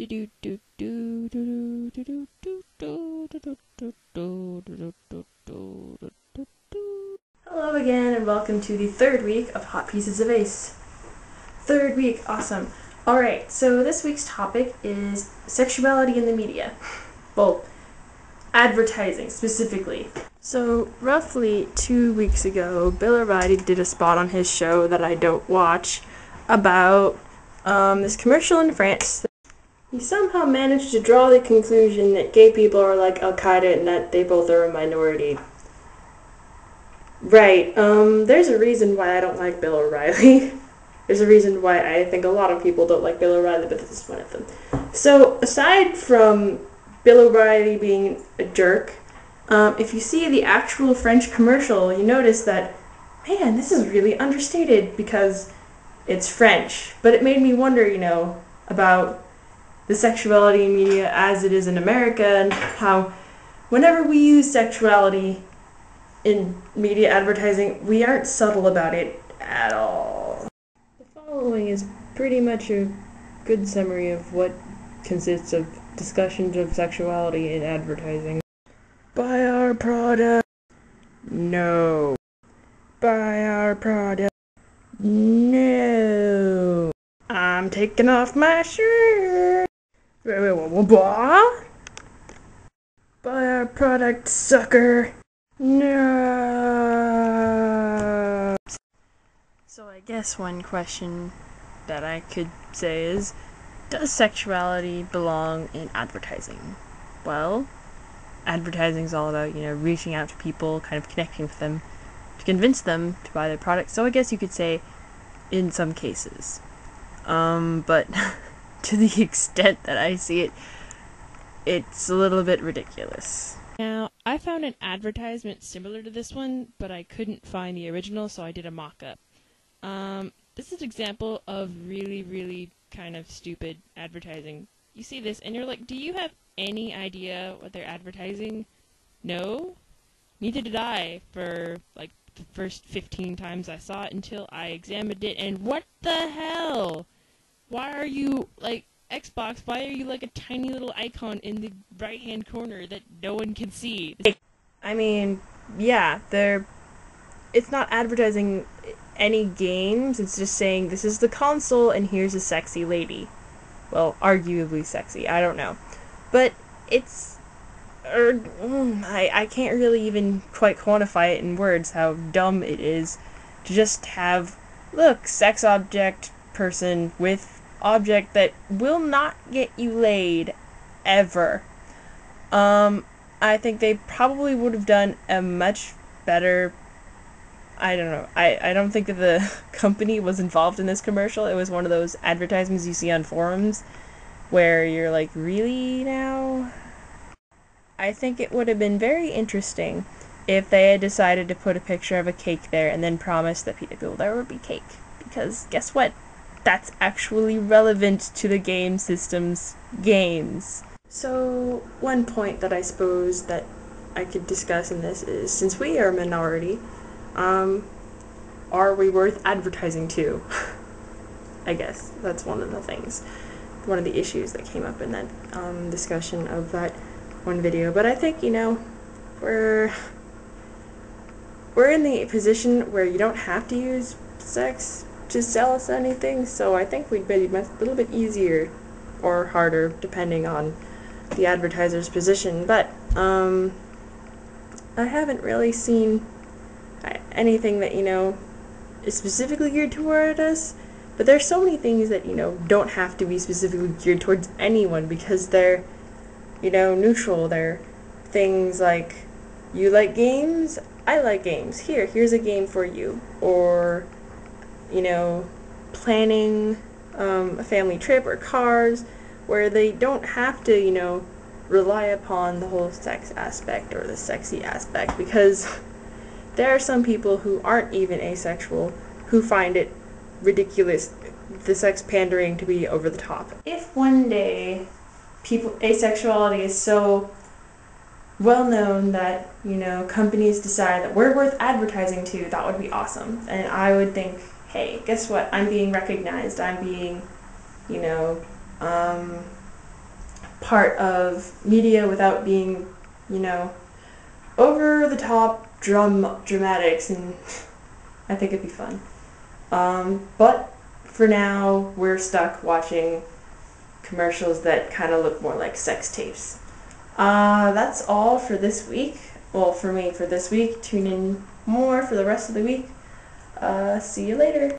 Hello again, and welcome to the third week of Hot Pieces of Ace. Third week, awesome. Alright, so this week's topic is sexuality in the media. Well, advertising specifically. So, roughly 2 weeks ago, Bill O'Reilly did a spot on his show that I don't watch about this commercial in France. He somehow managed to draw the conclusion that gay people are like Al-Qaeda and that they both are a minority. Right, there's a reason why I don't like Bill O'Reilly. There's a reason why I think a lot of people don't like Bill O'Reilly, but this is one of them. So, aside from Bill O'Reilly being a jerk, if you see the actual French commercial, you notice that, man, this is really understated because it's French. But it made me wonder, about the sexuality in media as it is in America, and how whenever we use sexuality in media advertising, we aren't subtle about it at all. The following is pretty much a good summary of what consists of discussions of sexuality in advertising. Buy our product. No. Buy our product. No. I'm taking off my shirt. Buy our product, sucker. No. So I guess one question that I could say is, does sexuality belong in advertising? Well, advertising is all about, reaching out to people, kind of connecting with them, to convince them to buy their product. So I guess you could say in some cases. But to the extent that I see it, it's a little bit ridiculous. Now, I found an advertisement similar to this one, but I couldn't find the original, so I did a mock-up. This is an example of really, really kind of stupid advertising. You see this, and you're like, do you have any idea what they're advertising? No? Neither did I for, the first 15 times I saw it until I examined it, and what the hell? Why are you, Xbox, why are you like a tiny little icon in the right-hand corner that no one can see? I mean, yeah, it's not advertising any games, it's just saying this is the console and here's a sexy lady. Well, arguably sexy, I don't know. But it's... I can't really even quite quantify it in words how dumb it is to just have, look, sex object person with object that will not get you laid ever. I think they probably would have done a much better... I don't know. I don't think that the company was involved in this commercial. It was one of those advertisements you see on forums where you're like, really now? I think it would have been very interesting if they had decided to put a picture of a cake there and then promised that people there would be cake. Because guess what? That's actually relevant to the game system's games. So, one point that I suppose that I could discuss in this is, since we are a minority, are we worth advertising to? I guess that's one of the things, one of the issues that came up in that discussion of that one video. But I think, we're in the position where you don't have to use sex to sell us anything, so I think we'd be a little bit easier or harder depending on the advertiser's position. But I haven't really seen anything that is specifically geared toward us, but there's so many things that don't have to be specifically geared towards anyone because they're neutral. They're things like, you like games, I like games, here's a game for you, or planning a family trip or cars, where they don't have to, rely upon the whole sex aspect or the sexy aspect, because there are some people who aren't even asexual who find it ridiculous, the sex pandering to be over the top. If one day asexuality is so well known that, companies decide that we're worth advertising to, that would be awesome. And I would think, hey, guess what? I'm being recognized. I'm being, part of media without being, over the top dramatics, and I think it'd be fun. But for now, we're stuck watching commercials that kind of look more like sex tapes. That's all for this week. Well, for me, for this week. Tune in more for the rest of the week. See you later.